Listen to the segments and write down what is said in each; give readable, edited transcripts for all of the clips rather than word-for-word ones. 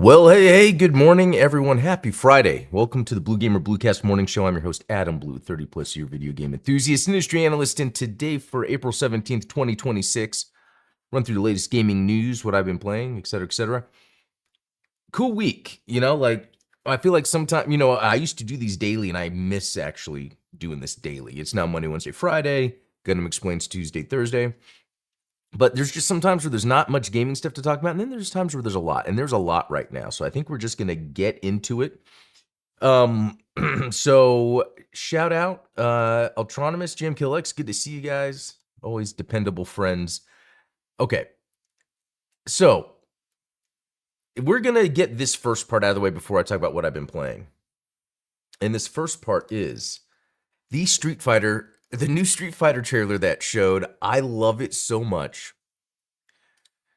Well, hey, good morning, everyone. Happy Friday. Welcome to the Blue Gamer Bluecast Morning Show. I'm your host, Adam Blue, 30 plus year video game enthusiast, industry analyst, and today for April 17th, 2026, run through the latest gaming news, what I've been playing, etc., etc. Cool week, I feel like sometimes, I used to do these daily, and I miss actually doing this daily. It's now Monday, Wednesday, Friday. Gundam Explains Tuesday, Thursday. But there's just some times where there's not much gaming stuff to talk about, and then there's times where there's a lot, and there's a lot right now. So I think we're just gonna get into it. Um, so shout out, Ultronomous, JamKillX, good to see you guys. Always dependable friends. Okay, so we're gonna get this first part out of the way before I talk about what I've been playing. And this first part is the new Street Fighter trailer that showed. I love it so much.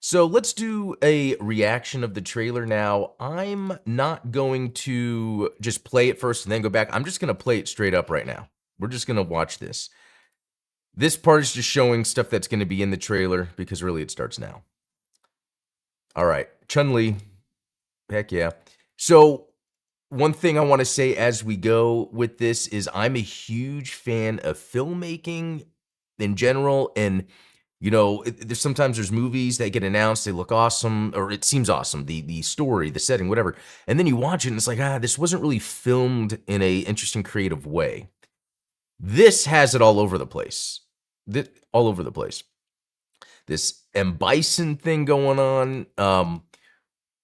So let's do a reaction of the trailer now. I'm not going to just play it first and then go back. I'm just going to play it straight up right now. We're just going to watch this. This part is just showing stuff that's going to be in the trailer because really it starts now. All right, Chun-Li. Heck yeah. So one thing I want to say as we go with this is I'm a huge fan of filmmaking in general, and there's sometimes movies that get announced, they look awesome, or it seems awesome, the story, the setting, whatever, and then you watch it and it's like, this wasn't really filmed in a interesting, creative way. This has it all over the place. All over the place. This M. Bison thing going on.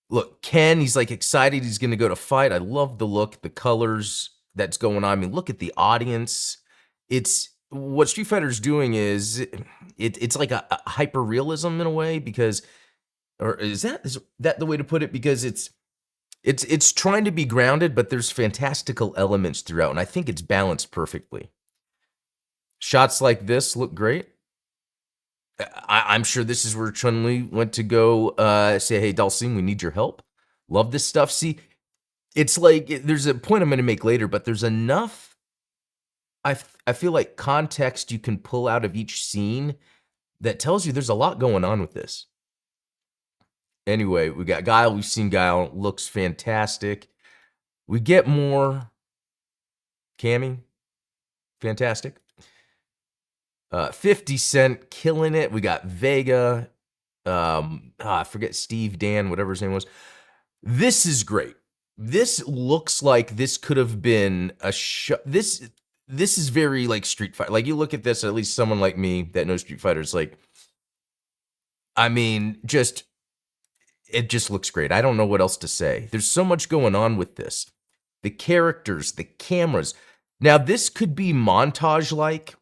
Look, Ken, he's like excited he's going to go to fight. I love the look, the colors that's going on. I mean, look at the audience. It's what Street Fighter's doing is it's like a hyper realism in a way, because, or is that the way to put it? Because it's trying to be grounded, but there's fantastical elements throughout, and I think it's balanced perfectly. Shots like this look great. I'm sure this is where Chun-Li went to go say, hey, Dalsim, we need your help. Love this stuff. See, it's like, there's a point I'm going to make later, but there's enough, I feel like, context you can pull out of each scene that tells you there's a lot going on with this. Anyway, we got Guile. We've seen Guile. Looks fantastic. We get more Cammy. Fantastic. 50 Cent killing it. We got Vega. I forget Steve, Dan, whatever his name was. This is great. This looks like this could have been a show. This is very like Street Fighter. Like, you look at this, at least someone like me that knows Street Fighter, it's like, I mean, it just looks great. I don't know what else to say. There's so much going on with this. The characters, the cameras. Now, this could be montage-like,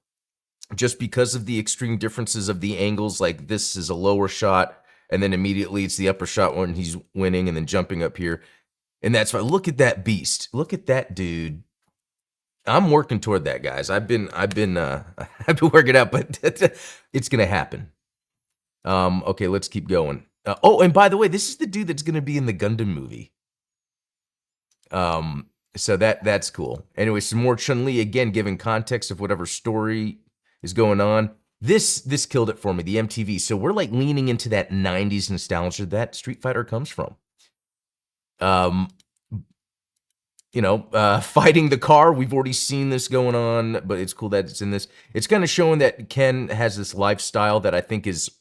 just because of the extreme differences of the angles. Like, this is a lower shot, and then immediately it's the upper shot when he's winning and then jumping up here. And that's why, look at that beast. Look at that dude. I'm working toward that, guys. I've been working out, but it's gonna happen. Okay, let's keep going. Oh, and by the way, this is the dude that's gonna be in the Gundam movie. So that's cool. Anyway, some more Chun-Li, again, giving context of whatever story is going on. This killed it for me, the MTV. So we're like leaning into that 90s nostalgia that Street Fighter comes from. Fighting the car, we've already seen this going on, but it's cool that it's in this. It's kind of showing that Ken has this lifestyle that I think is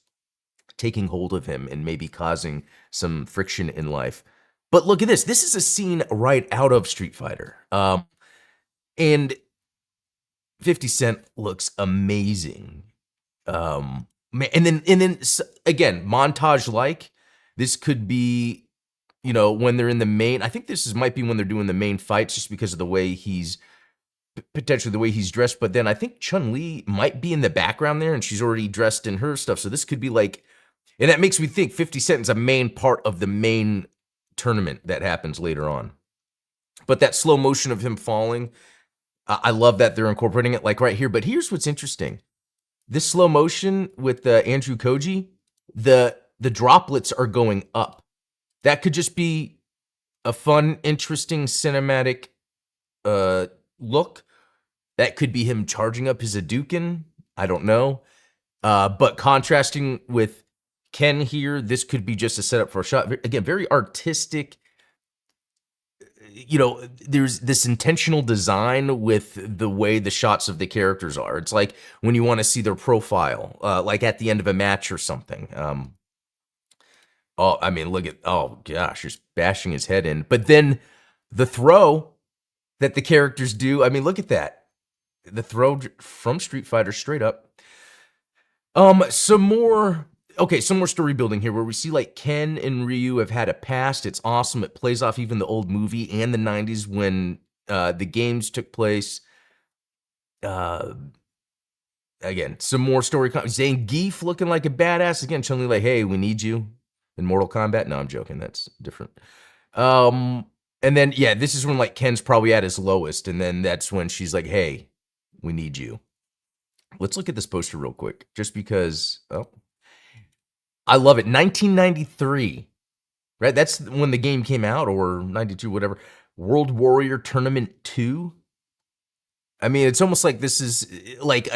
taking hold of him and maybe causing some friction in life. But look at this. This is a scene right out of Street Fighter. And 50 Cent looks amazing. And then again, montage-like. This could be, when they're in the main. I think might be when they're doing the main fights, just because of the way potentially the way he's dressed. But then I think Chun-Li might be in the background there, and she's already dressed in her stuff. So this could be like, and that makes me think 50 Cent is a main part of the main tournament that happens later on. But that slow motion of him falling, I love that they're incorporating it like right here. But here's what's interesting. This slow motion with Andrew Koji, the droplets are going up. That could just be a fun, interesting cinematic look. That could be him charging up his Hadouken. I don't know. But contrasting with Ken here, this could be just a setup for a shot. Again, very artistic, there's this intentional design with the way the shots of the characters are. It's like when you want to see their profile, like at the end of a match or something. Oh, I mean, look at, oh gosh, just bashing his head in. But then the throw that the characters do, I mean, look at that. The throw from Street Fighter straight up. Some more, okay, some more story building here where we see like Ken and Ryu have had a past. It's awesome. It plays off even the old movie and the 90s when the games took place. Again, some more story. Zangief looking like a badass. Again, Chun-Li like, hey, we need you in Mortal Kombat. No, I'm joking. That's different. And then, yeah, this is when like Ken's probably at his lowest. And then that's when she's like, hey, we need you. Let's look at this poster real quick, just because, oh, I love it. 1993, right? That's when the game came out, or 92, whatever. World Warrior Tournament 2. I mean, it's almost like this is like,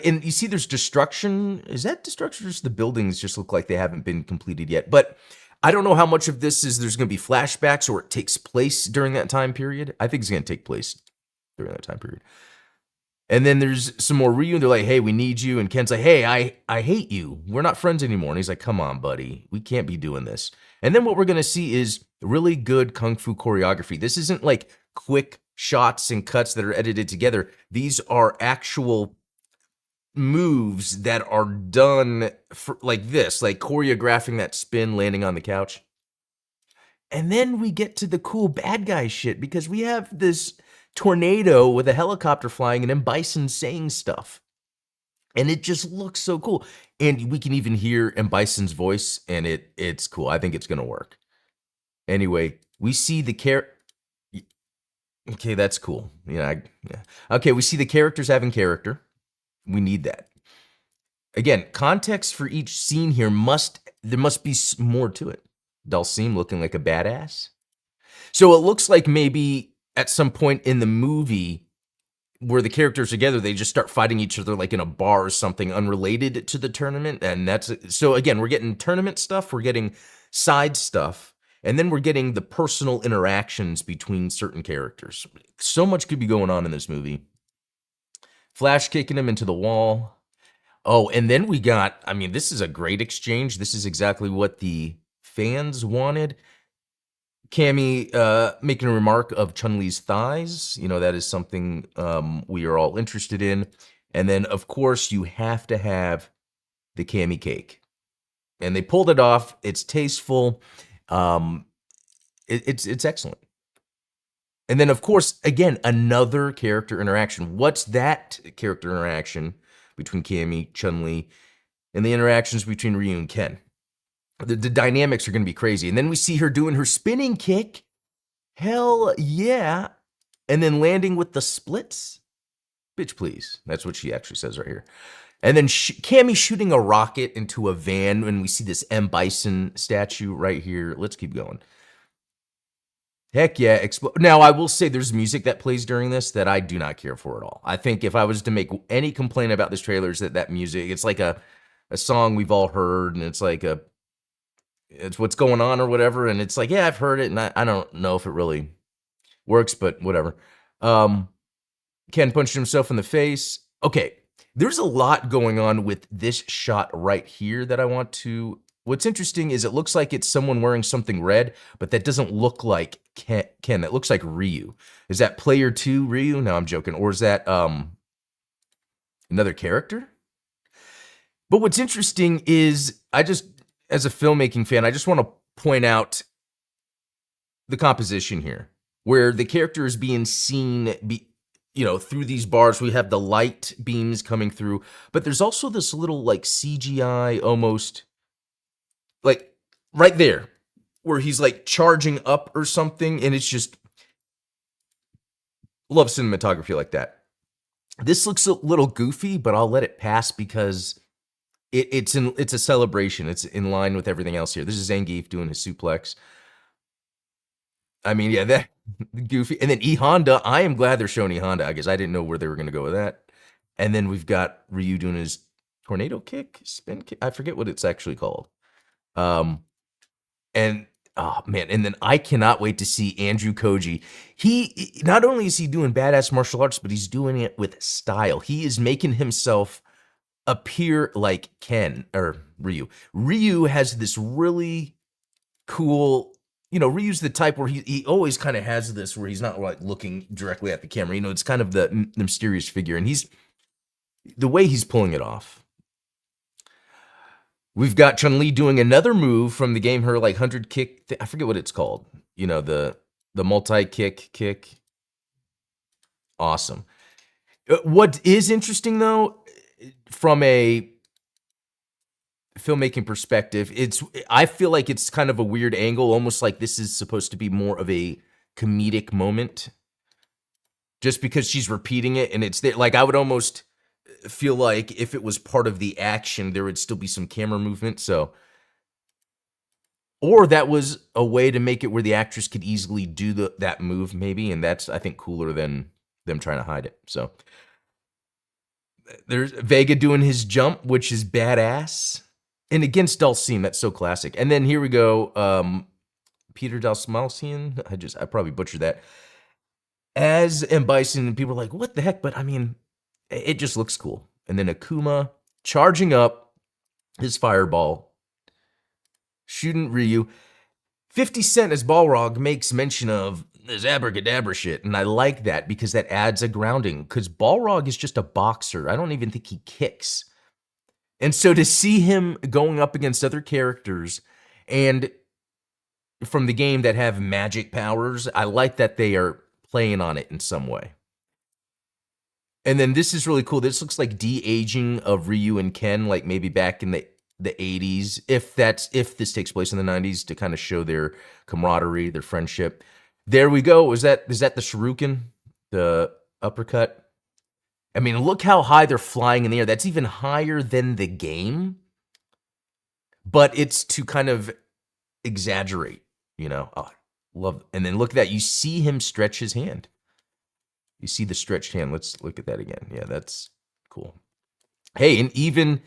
and you see there's destruction. Is that destruction? Or just the buildings just look like they haven't been completed yet. But I don't know how much of this is there's going to be flashbacks or it takes place during that time period. I think it's going to take place during that time period. And then there's some more Ryu, and they're like, hey, we need you. And Ken's like, hey, I hate you. We're not friends anymore. And he's like, come on, buddy. We can't be doing this. And then what we're going to see is really good kung fu choreography. This isn't like quick shots and cuts that are edited together. These are actual moves that are done for, like this, like choreographing that spin, landing on the couch. And then we get to the cool bad guy shit because we have this tornado with a helicopter flying and then Bison saying stuff. And it just looks so cool. And we can even hear M. Bison's voice, and it's cool. I think it's going to work. Anyway, we see the Okay, that's cool. Yeah. Okay, we see the characters having character. We need that. Again, context for each scene here there must be more to it. Dalsim looking like a badass. So it looks like maybe at some point in the movie where the characters are together, they just start fighting each other like in a bar or something unrelated to the tournament. And so again, we're getting tournament stuff, we're getting side stuff, and then we're getting the personal interactions between certain characters. So much could be going on in this movie. Flash kicking him into the wall. Oh, and then we got, I mean, this is a great exchange. This is exactly what the fans wanted. Cammy making a remark of Chun-Li's thighs. That is something we are all interested in. And then, of course, you have to have the Cammy cake. And they pulled it off. It's tasteful. It's excellent. And then, of course, again, another character interaction. What's that character interaction between Cammy, Chun-Li, and the interactions between Ryu and Ken? The dynamics are going to be crazy. And then we see her doing her spinning kick. Hell yeah. And then landing with the splits. Bitch, please. That's what she actually says right here. And then Cammy shooting a rocket into a van. And we see this M. Bison statue right here. Let's keep going. Heck yeah. Now, I will say there's music that plays during this that I do not care for at all. I think if I was to make any complaint about this trailer is that music, it's like a song we've all heard. And it's like it's what's going on or whatever. And it's like, yeah, I've heard it. And I don't know if it really works, but whatever. Ken punched himself in the face. Okay. There's a lot going on with this shot right here that I want to. What's interesting is it looks like it's someone wearing something red, but that doesn't look like Ken. That looks like Ryu. Is that player 2 Ryu? No, I'm joking. Or is that another character? But what's interesting is as a filmmaking fan, I just want to point out the composition here, where the character is being seen through these bars. We have the light beams coming through, but there's also this little like CGI almost like right there where he's like charging up or something. And it's just love cinematography like that. This looks a little goofy, but I'll let it pass because it's a celebration. It's in line with everything else here. This is Zangief doing his suplex. I mean, yeah, that goofy. And then E Honda. I am glad they're showing E Honda because I didn't know where they were going to go with that. And then we've got Ryu doing his tornado kick, spin kick. I forget what it's actually called. And Oh man, and then I cannot wait to see Andrew Koji. He not only is he doing badass martial arts, but he's doing it with style. He is making himself appear like Ken or Ryu. Ryu has this really cool, Ryu's the type where he always kind of has this where he's not like looking directly at the camera. It's kind of the mysterious figure, and he's the way he's pulling it off. We've got Chun-Li doing another move from the game, her like 100 kick. I forget what it's called. The multi-kick. Awesome. What is interesting though, from a filmmaking perspective, I feel like it's kind of a weird angle, almost like this is supposed to be more of a comedic moment, just because she's repeating it and it's there. Like I would almost feel like if it was part of the action, there would still be some camera movement. So, or that was a way to make it where the actress could easily do that move, maybe, and that's I think cooler than them trying to hide it. So there's Vega doing his jump, which is badass, and against Dulcine, that's so classic. And then here we go, Peter Dalsmalcian. I probably butchered that. As M. Bison, and people are like, what the heck? But I mean, it just looks cool. And then Akuma charging up his fireball, shooting Ryu. 50 Cent as Balrog makes mention of this abracadabra shit, and I like that because that adds a grounding, because Balrog is just a boxer. I don't even think he kicks. And so to see him going up against other characters and from the game that have magic powers, I like that they are playing on it in some way. And then this is really cool. This looks like de-aging of Ryu and Ken, like maybe back in the 80s, if this takes place in the 90s, to kind of show their camaraderie, their friendship. There we go. Is that the shuriken, the uppercut? I mean, look how high they're flying in the air. That's even higher than the game, but it's to kind of exaggerate, Oh, love. And then look at that. You see him stretch his hand. You see the stretched hand. Let's look at that again. Yeah, that's cool. Hey, and even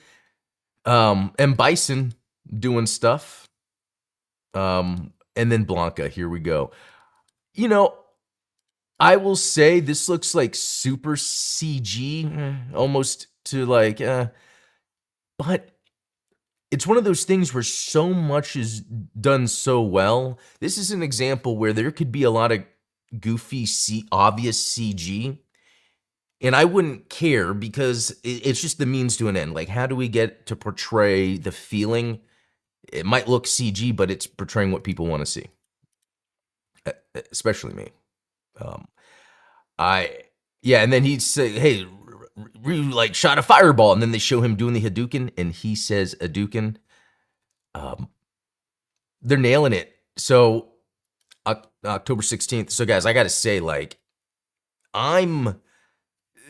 M. Bison doing stuff. And then Blanca, here we go. I will say this looks like super CG, almost to like, but it's one of those things where so much is done so well. This is an example where there could be a lot of goofy, obvious CG, and I wouldn't care because it's just the means to an end. Like, how do we get to portray the feeling? It might look CG, but it's portraying what people want to see, especially me. And then he'd say, hey, Ryu like shot a fireball, and then they show him doing the Hadouken, and he says Hadouken. They're nailing it. So October 16th. So guys, I got to say, like,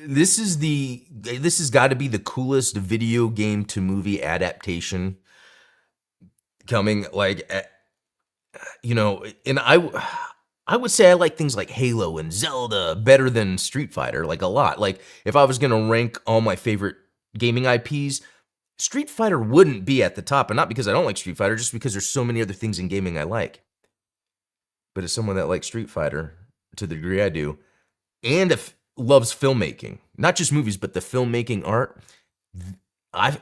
this has got to be the coolest video game to movie adaptation coming. Like, and I would say I like things like Halo and Zelda better than Street Fighter, like a lot. Like, if I was going to rank all my favorite gaming IPs, Street Fighter wouldn't be at the top, and not because I don't like Street Fighter, just because there's so many other things in gaming I like. But as someone that likes Street Fighter to the degree I do, and loves filmmaking, not just movies, but the filmmaking art,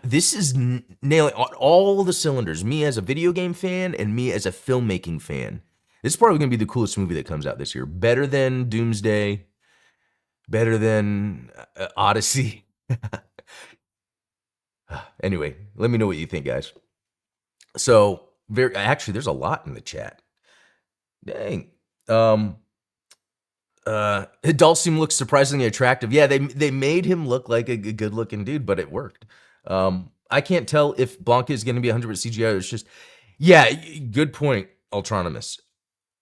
this is nailing all the cylinders. Me as a video game fan and me as a filmmaking fan. This is probably going to be the coolest movie that comes out this year. Better than Doomsday. Better than Odyssey. Anyway, let me know what you think, guys. So, actually, there's a lot in the chat. Dang. Dulcim looks surprisingly attractive. Yeah, they made him look like a good-looking dude, but it worked. I can't tell if Blanca is going to be 100% CGI. It's just, yeah, good point, Ultronimus.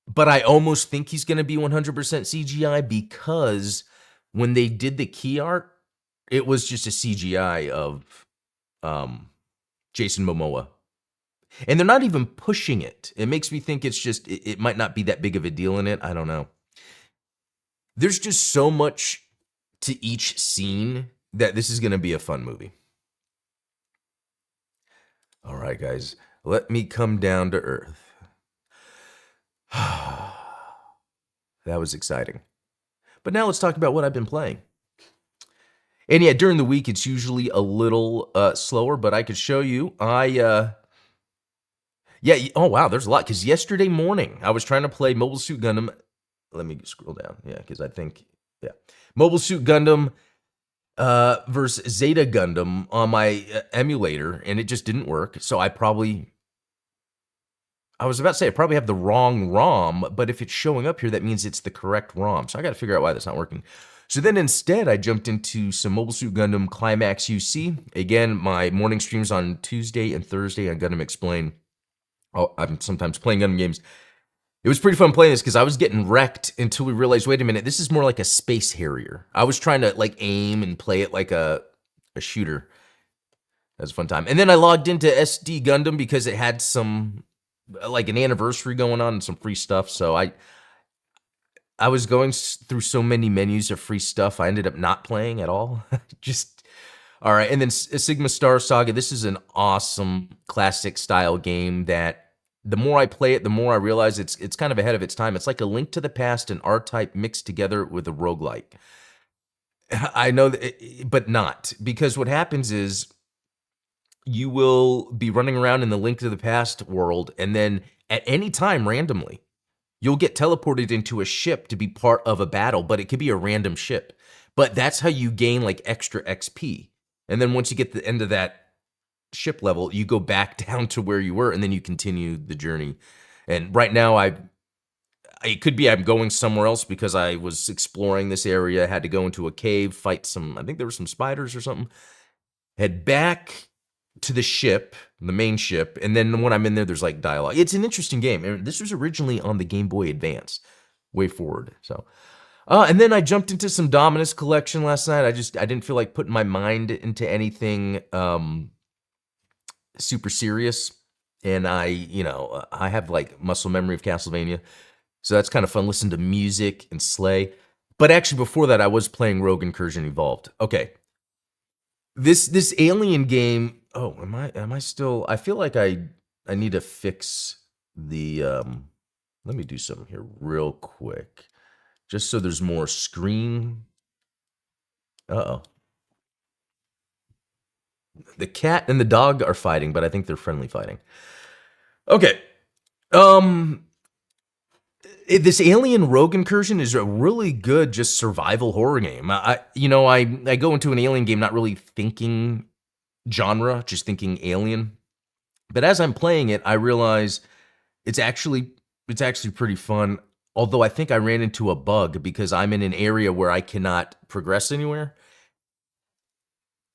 But I almost think he's going to be 100% CGI because when they did the key art, it was just a CGI of Jason Momoa. And they're not even pushing it. It makes me think it's just, it might not be that big of a deal in it. I don't know. There's just so much to each scene that this is going to be a fun movie. All right, guys, let me come down to earth. That was exciting. But now let's talk about what I've been playing. And yeah, during the week, it's usually a little slower, but I could show you. Oh wow, there's a lot. Because yesterday morning, I was trying to play Mobile Suit Gundam. Let me scroll down. Yeah, because I think, yeah. Mobile Suit Gundam versus Zeta Gundam on my emulator, and it just didn't work. So I was about to say I probably have the wrong ROM, but if it's showing up here, that means it's the correct ROM. So I got to figure out why that's not working. So then instead, I jumped into some Mobile Suit Gundam Climax UC. Again, my morning streams on Tuesday and Thursday on Gundam Explain. Oh, I'm sometimes playing Gundam games. It was pretty fun playing this because I was getting wrecked until we realized, wait a minute, this is more like a Space Harrier. I was trying to like aim and play it like a shooter. That was a fun time. And then I logged into SD Gundam because it had some, like an anniversary going on and some free stuff. So I was going through so many menus of free stuff, I ended up not playing at all. All right. And then Sigma Star Saga. This is an awesome classic style game that the more I play it, the more I realize it's kind of ahead of its time. It's like a Link to the Past and R-Type mixed together with a roguelike. I know, but not. Because what happens is you will be running around in the Link to the Past world, and then at any time, randomly, you'll get teleported into a ship to be part of a battle, but it could be a random ship. But that's how you gain like extra XP. And then once you get to the end of that ship level, you go back down to where you were, and then you continue the journey. And right now, it could be I'm going somewhere else because I was exploring this area, had to go into a cave, fight some, I think there were some spiders or something, head back to the ship, the main ship, and then when I'm in there, there's like dialogue. It's an interesting game. And this was originally on the Game Boy Advance, way forward. So, and then I jumped into some Dominus Collection last night. I didn't feel like putting my mind into anything super serious. And I have like muscle memory of Castlevania. So that's kind of fun. Listen to music and Slay. But actually before that, I was playing Rogue Incursion Evolved. Okay. This alien game, oh, am I still, I feel like I need to fix the, let me do something here real quick. Just so there's more screen. Uh-oh. The cat and the dog are fighting, but I think they're friendly fighting. Okay. This Alien Rogue Incursion is a really good just survival horror game. I go into an Alien game not really thinking genre, just thinking Alien. But as I'm playing it, I realize it's actually pretty fun. Although I think I ran into a bug because I'm in an area where I cannot progress anywhere.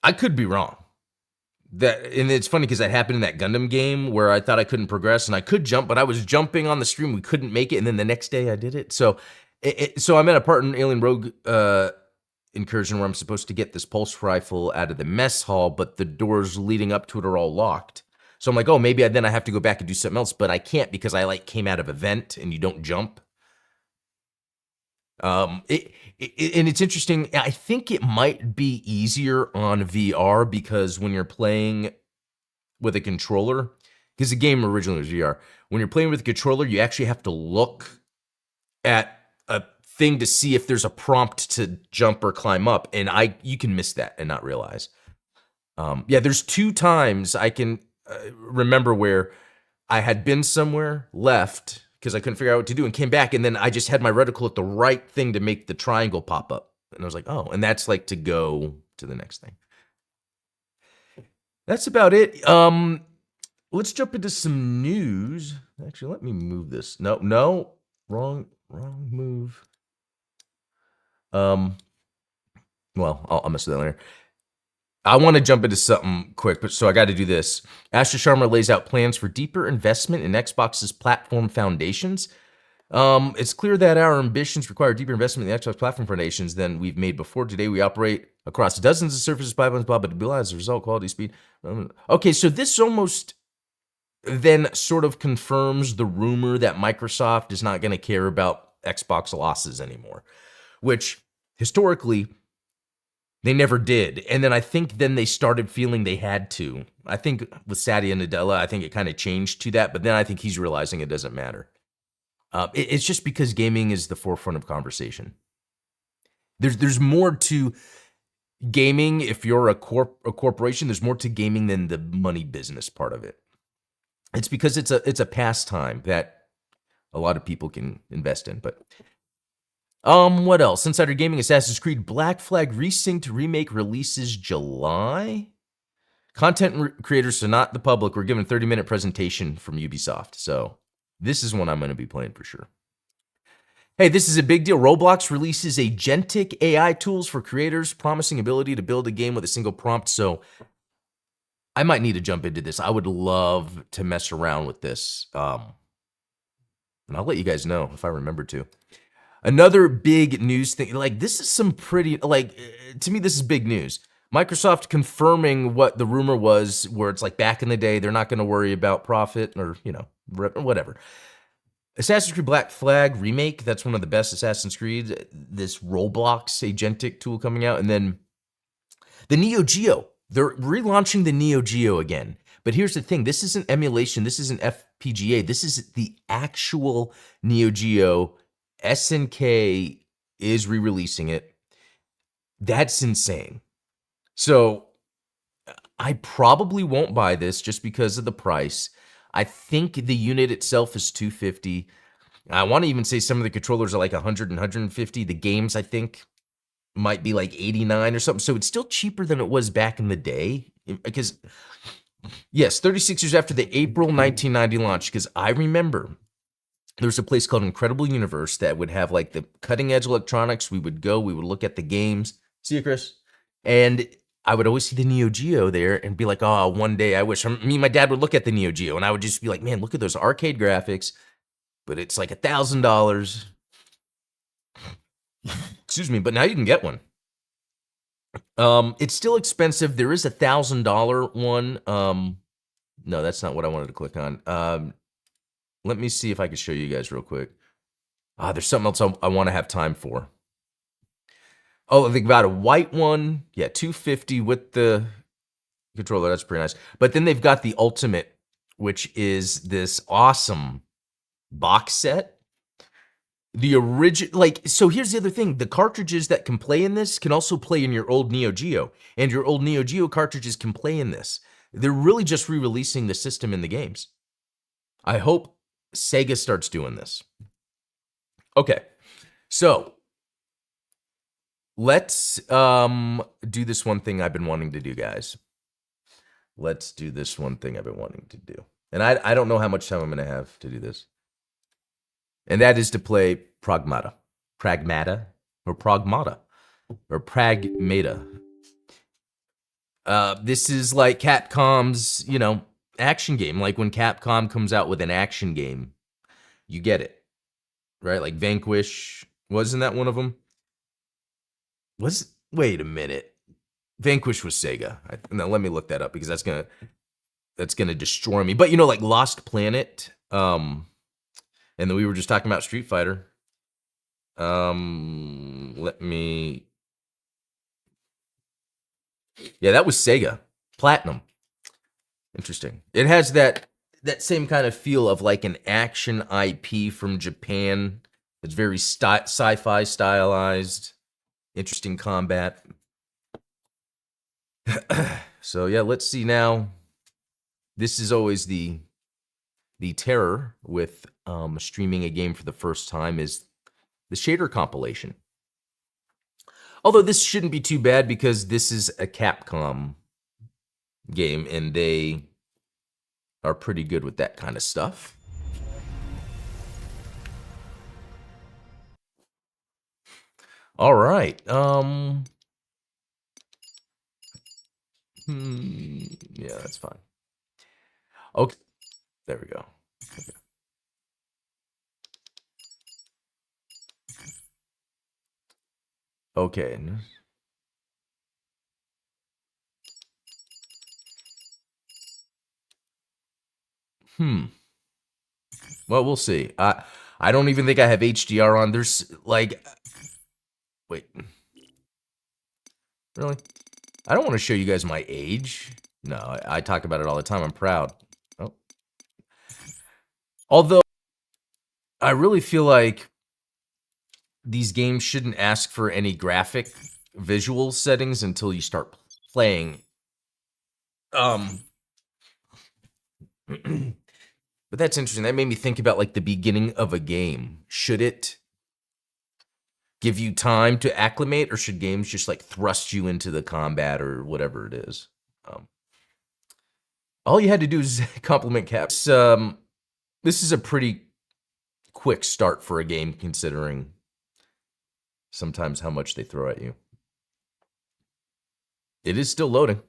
I could be wrong. And it's funny because that happened in that Gundam game where I thought I couldn't progress and I could jump, but I was jumping on the stream. We couldn't make it. And then the next day I did it. So I'm at a part in Alien Rogue Incursion where I'm supposed to get this pulse rifle out of the mess hall, but the doors leading up to it are all locked. So I'm like, oh, maybe then I have to go back and do something else, but I can't because I like came out of a vent and you don't jump. And it's interesting. I think it might be easier on VR because when you're playing with a controller, because the game originally was VR, when you're playing with a controller, you actually have to look at a thing to see if there's a prompt to jump or climb up, and you can miss that and not realize. There's 2 times I can remember where I had been somewhere, left, because I couldn't figure out what to do, and came back, and then I just had my reticle at the right thing to make the triangle pop up. And I was like, oh, and that's like to go to the next thing. That's about it. Let's jump into some news. Actually, let me move this. No, wrong move. Well, I'll mess with that later. I want to jump into something quick, but so I got to do this. Asher Sharma lays out plans for deeper investment in Xbox's platform foundations. It's clear that our ambitions require deeper investment in the Xbox platform foundations than we've made before. Today, we operate across dozens of services, pipelines, blah, blah, blah, as a result, quality, speed. Okay, so this almost then sort of confirms the rumor that Microsoft is not going to care about Xbox losses anymore, which historically they never did. And then I think then they started feeling they had to. I think with Satya Nadella, I think it kind of changed to that, but then I think he's realizing it doesn't matter. It's just because gaming is the forefront of conversation. There's more to gaming. If you're a corporation, there's more to gaming than the money business part of it. It's because it's a pastime that a lot of people can invest in. But what else? Insider Gaming, Assassin's Creed Black Flag Resynced Remake releases July. Content creators, so not the public, were given a 30-minute presentation from Ubisoft. So this is one I'm going to be playing for sure. Hey, this is a big deal. Roblox releases agentic AI tools for creators, promising ability to build a game with a single prompt. So I might need to jump into this. I would love to mess around with this. And I'll let you guys know if I remember to. Another big news thing, like this is some pretty, like to me, this is big news. Microsoft confirming what the rumor was, where it's like back in the day, they're not going to worry about profit or, whatever. Assassin's Creed Black Flag Remake, that's one of the best Assassin's Creed. This Roblox agentic tool coming out. And then the Neo Geo. They're relaunching the Neo Geo again. But here's the thing. This isn't emulation. This isn't FPGA. This is the actual Neo Geo. SNK is re-releasing it. That's insane. So I probably won't buy this just because of the price. I think the unit itself is $250. I want to even say some of the controllers are like $100 and $150. The games, I think, might be like $89 or something. So it's still cheaper than it was back in the day. Because, yes, 36 years after the April 1990 launch. Because I remember there was a place called Incredible Universe that would have like the cutting edge electronics. We would go, we would look at the games. See you, Chris. And I would always see the Neo Geo there and be like, oh, one day I wish. Me and my dad would look at the Neo Geo and I would just be like, man, look at those arcade graphics, but it's like $1,000. Excuse me, but now you can get one. It's still expensive. There is $1,000 one. No, that's not what I wanted to click on. Let me see if I can show you guys real quick. There's something else I want to have time for. Oh, I think about a white one. Yeah, $250 with the controller. That's pretty nice. But then they've got the Ultimate, which is this awesome box set. The original, so here's the other thing. The cartridges that can play in this can also play in your old Neo Geo. And your old Neo Geo cartridges can play in this. They're really just re-releasing the system in the games. I hope Sega starts doing this. Okay, so let's do this one thing I've been wanting to do, guys. Let's do this one thing I've been wanting to do. And I don't know how much time I'm going to have to do this. And that is to play Pragmata. Pragmata. This is like Capcom's, action game. Like when Capcom comes out with an action game, you get it. Right? Like Vanquish. Wasn't that one of them? Wait a minute. Vanquish was Sega. Now let me look that up because that's gonna destroy me. But like Lost Planet, and then we were just talking about Street Fighter. Yeah, that was Sega. Platinum. Interesting. It has that same kind of feel of like an action IP from Japan. It's very sci-fi stylized. Interesting combat. So yeah, let's see now. This is always the terror with streaming a game for the first time is the shader compilation. Although this shouldn't be too bad because this is a Capcom game and they are pretty good with that kind of stuff. All right. Yeah, that's fine. Okay. There we go. Okay. Well, we'll see. I don't even think I have HDR on. There's like, wait. Really? I don't want to show you guys my age. No, I talk about it all the time. I'm proud. Oh. Although I really feel like these games shouldn't ask for any graphic visual settings until you start playing. But that's interesting. That made me think about like the beginning of a game. Should it give you time to acclimate, or should games just like thrust you into the combat or whatever it is? All you had to do is compliment Cap. This is a pretty quick start for a game, considering sometimes how much they throw at you. It is still loading.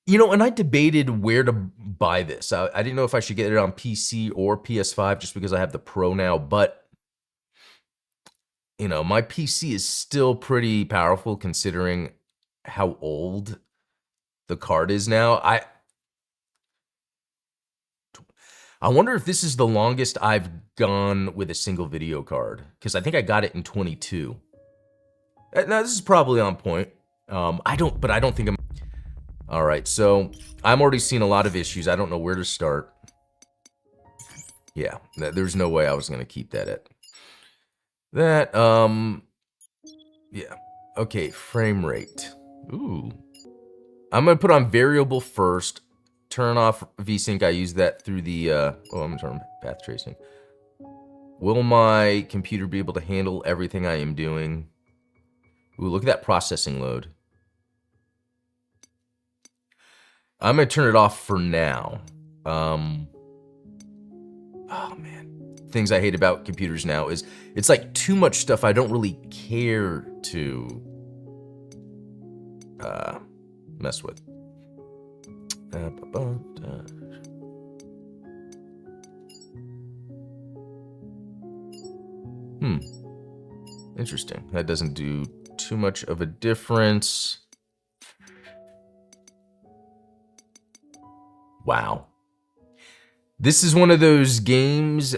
You know, and I debated where to buy this. I didn't know if I should get it on PC or PS5 just because I have the Pro now, but you know, my PC is still pretty powerful considering how old the card is now. I wonder if this is the longest I've gone with a single video card, because I think I got it in 22. Now this is probably on point. I don't think I'm. All right, so I'm already seeing a lot of issues. I don't know where to start. Yeah, there's no way I was gonna keep that at that. Yeah. Okay, frame rate. Ooh. I'm gonna put on variable first. Turn off VSync. I use that through the. I'm gonna turn path tracing. Will my computer be able to handle everything I am doing? Ooh, look at that processing load. I'm gonna turn it off for now. Oh man, things I hate about computers now is it's like too much stuff I don't really care to mess with. Interesting. That doesn't do too much of a difference. Wow. This is one of those games,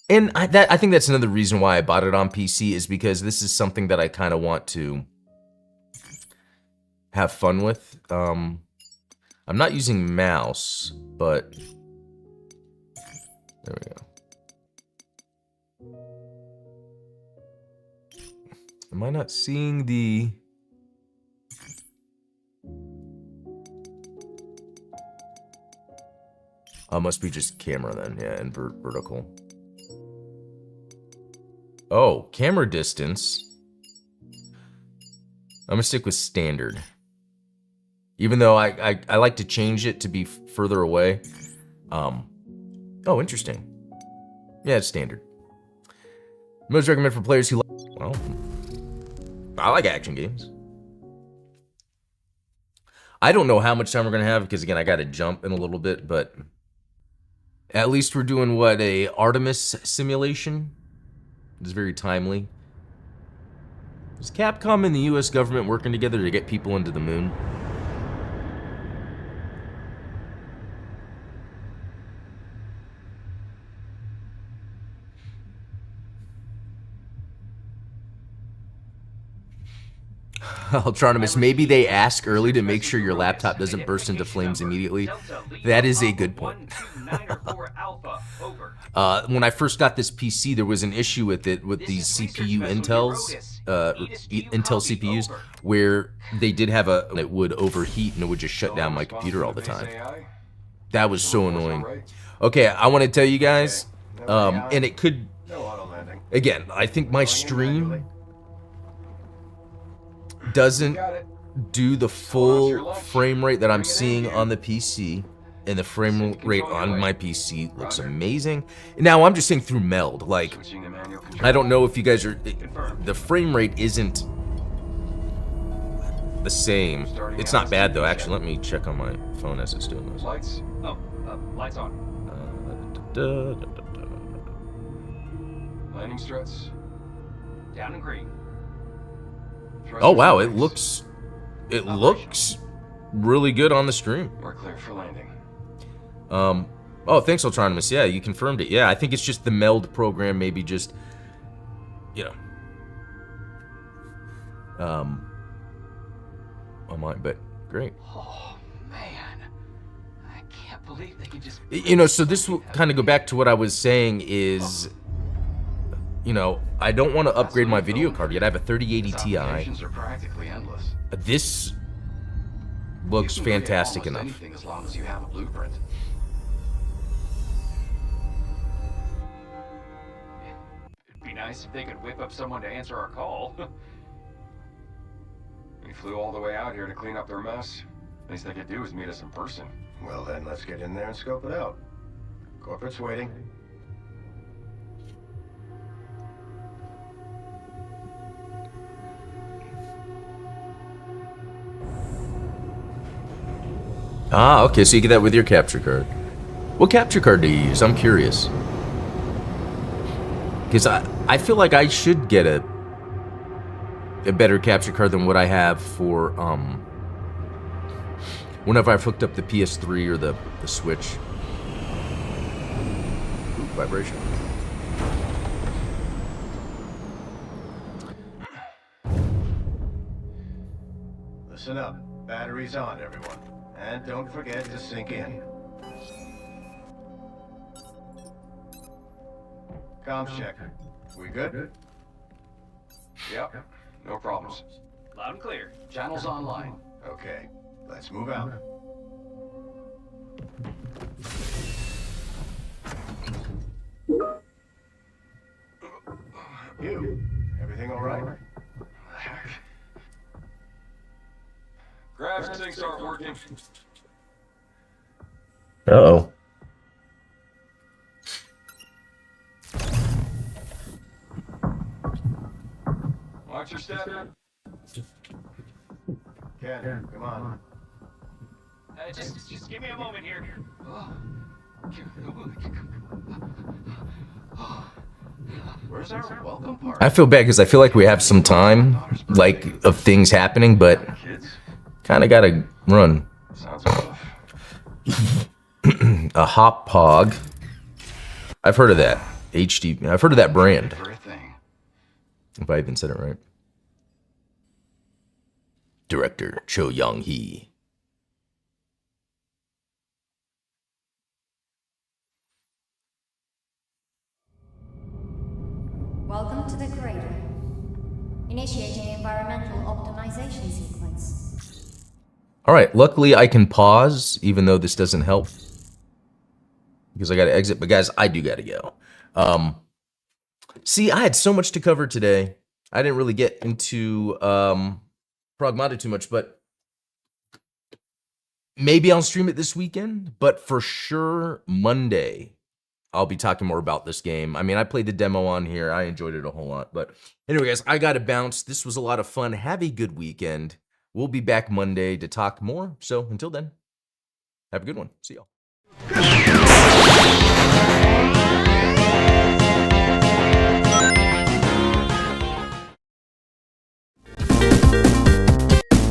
and I think that's another reason why I bought it on PC, is because this is something that I kind of want to have fun with. I'm not using mouse, but there we go. Am I not seeing the... must be just camera then, yeah, and vertical. Oh, camera distance. I'm gonna stick with standard. Even though I like to change it to be further away. Oh, interesting. Yeah, it's standard. Most recommend for players who like, well, I like action games. I don't know how much time we're gonna have because again, I gotta jump in a little bit, but at least we're doing what, a Artemis simulation? It's very timely. Is Capcom and the US government working together to get people into the moon? Altronimus, maybe they ask early to make sure your laptop doesn't burst into flames immediately. That is a good point. When I first got this PC, there was an issue with it, with these CPU Intel CPUs, where they did have it would overheat and it would just shut down my computer all the time. That was so annoying. Okay, I want to tell you guys, and it could, again, I think my stream doesn't do the full frame rate that I'm seeing on the PC, and the frame rate on my PC looks amazing. Now, I'm just saying through meld, like, I don't know if you guys are, the frame rate isn't the same. It's not bad though, actually. Let me check on my phone as it's doing this. Lights? Oh, lights on. Landing struts. Down and green. Oh wow, it looks really good on the stream. We're clear for landing. Oh, thanks, Ultronimus. Yeah, you confirmed it. Yeah, I think it's just the meld program, maybe just, you know, on mine, but great. Oh man, I can't believe they can just. You know, so this will kind of go back to what I was saying is you know, I don't want to upgrade my video Film. card yet. I have a 3080 Its Ti. applications are practically endless. This looks You can create fantastic almost enough. anything as long as you have a blueprint. It'd be nice if they could whip up someone to answer our call. We flew all the way out here to clean up their mess. Least they could do is meet us in person. Well then, let's get in there and scope it out. Corporate's waiting. Ah, okay, so you get that with your capture card. What capture card do you use? I'm curious. Because I feel like I should get a better capture card than what I have for whenever I've hooked up the PS3 or the Switch. Ooh, vibration. Listen up. Batteries on, everyone. And don't forget to sink in. Comms check. We good? Yep, no problems. Loud and clear. Channels online. Okay. Let's move out. You. Everything all right? Heck. Grav things aren't working. Uh-oh. Watch your step. Ken, come on. Just give me a moment here. Where's our welcome party? I feel bad because I feel like we have some time, like, of things happening, but Kids, kind of gotta run. sounds rough. A hop pog. I've heard of that. HD. I've heard of that brand. For a thing. If I even said it right. Director Cho Young-hee. Welcome to the crater. Initiating environmental optimization sequence. All right, luckily I can pause, even though this doesn't help. Because I gotta exit, but guys, I do gotta go. See, I had so much to cover today. I didn't really get into Pragmata too much, but maybe I'll stream it this weekend, but for sure Monday I'll be talking more about this game. I mean, I played the demo on here. I enjoyed it a whole lot. But anyway, guys, I got to bounce. This was a lot of fun. Have a good weekend. We'll be back Monday to talk more. So until then, have a good one. See y'all.